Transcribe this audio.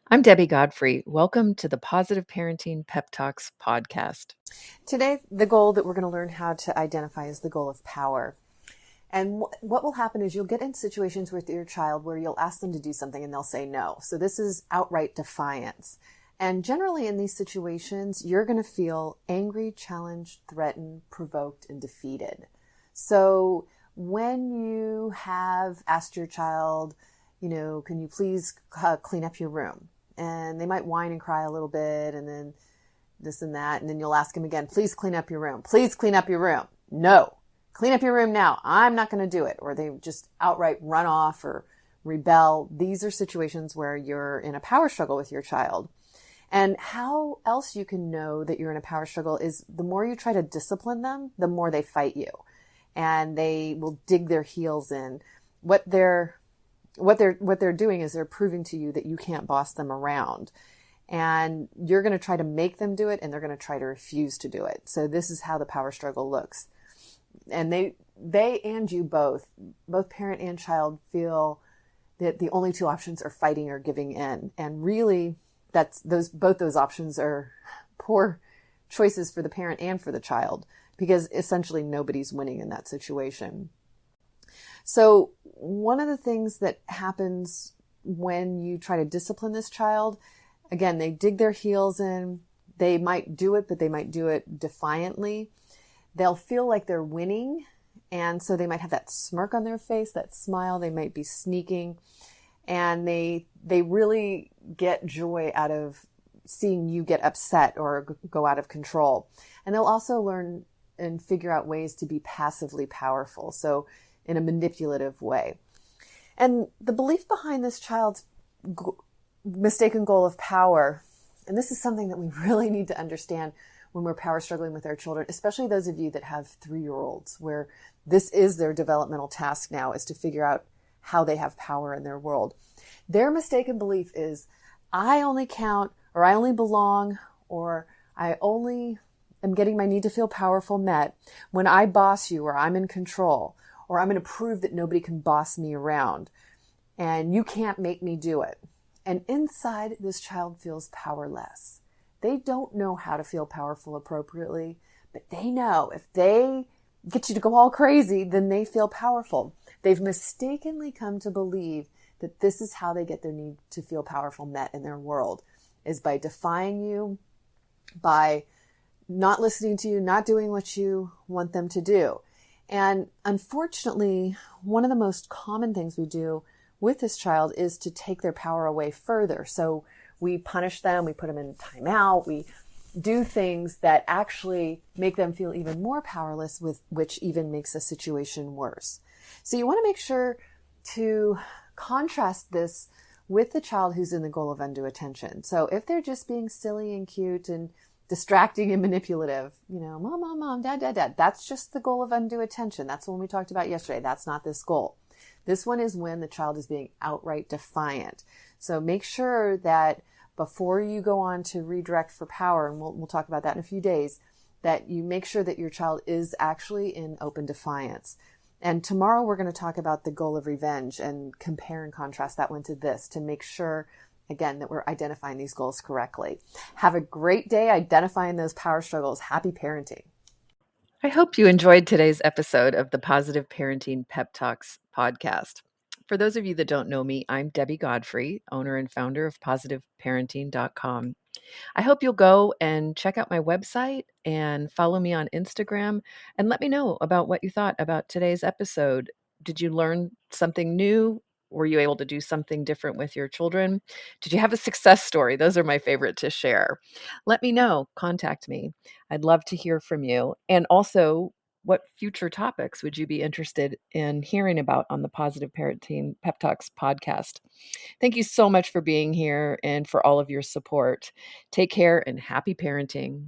I'm Debbie Godfrey. Welcome to the Positive Parenting Pep Talks podcast. Today, the goal that we're going to learn how to identify is the goal of power. And what will happen is you'll get in situations with your child where you'll ask them to do something and they'll say no. So this is outright defiance. And generally in these situations, you're going to feel angry, challenged, threatened, provoked, and defeated. So when you have asked your child, can you please clean up your room? And they might whine and cry a little bit and then this and that. And then you'll ask them again, please clean up your room. Please clean up your room. No, clean up your room now. I'm not going to do it. Or they just outright run off or rebel. These are situations where you're in a power struggle with your child. And how else you can know that you're in a power struggle is the more you try to discipline them, the more they fight you. And they will dig their heels in. What they're doing is they're proving to you that you can't boss them around. And you're going to try to make them do it, and they're going to try to refuse to do it. So this is how the power struggle looks. And they and you both parent and child, feel that the only two options are fighting or giving in. And really, both those options are poor choices for the parent and for the child, because essentially nobody's winning in that situation. So one of the things that happens when you try to discipline this child, again, they dig their heels in. They might do it, but they might do it defiantly. They'll feel like they're winning. And so they might have that smirk on their face, that smile. They might be sneaking. And they really get joy out of seeing you get upset or go out of control. And they'll also learn and figure out ways to be passively powerful. So in a manipulative way. And the belief behind this child's mistaken goal of power, and this is something that we really need to understand when we're power struggling with our children, especially those of you that have 3-year-olds, where this is their developmental task now, is to figure out how they have power in their world. Their mistaken belief is, I only count, or I only belong, or I only am getting my need to feel powerful met when I boss you, or I'm in control, or I'm going to prove that nobody can boss me around, and you can't make me do it. And inside, this child feels powerless. They don't know how to feel powerful appropriately, but they know if they get you to go all crazy, then they feel powerful. They've mistakenly come to believe that this is how they get their need to feel powerful met in their world, is by defying you, by not listening to you, not doing what you want them to do. And unfortunately, one of the most common things we do with this child is to take their power away further. So we punish them, we put them in timeout, we do things that actually make them feel even more powerless, which even makes a situation worse. So you want to make sure to contrast this with the child who's in the goal of undue attention. So if they're just being silly and cute and distracting and manipulative, mom, dad, that's just the goal of undue attention. That's the one we talked about yesterday. That's not this goal. This one is when the child is being outright defiant. So make sure that before you go on to redirect for power, and we'll talk about that in a few days, that you make sure that your child is actually in open defiance. And tomorrow we're going to talk about the goal of revenge and compare and contrast that one to this, to make sure, again, that we're identifying these goals correctly. Have a great day identifying those power struggles. Happy parenting. I hope you enjoyed today's episode of the Positive Parenting Pep Talks podcast. For those of you that don't know me, I'm Debbie Godfrey, owner and founder of positiveparenting.com. I hope you'll go and check out my website and follow me on Instagram and let me know about what you thought about today's episode. Did you learn something new? Were you able to do something different with your children? Did you have a success story? Those are my favorite to share. Let me know. Contact me. I'd love to hear from you. And also, what future topics would you be interested in hearing about on the Positive Parenting Pep Talks podcast? Thank you so much for being here and for all of your support. Take care and happy parenting.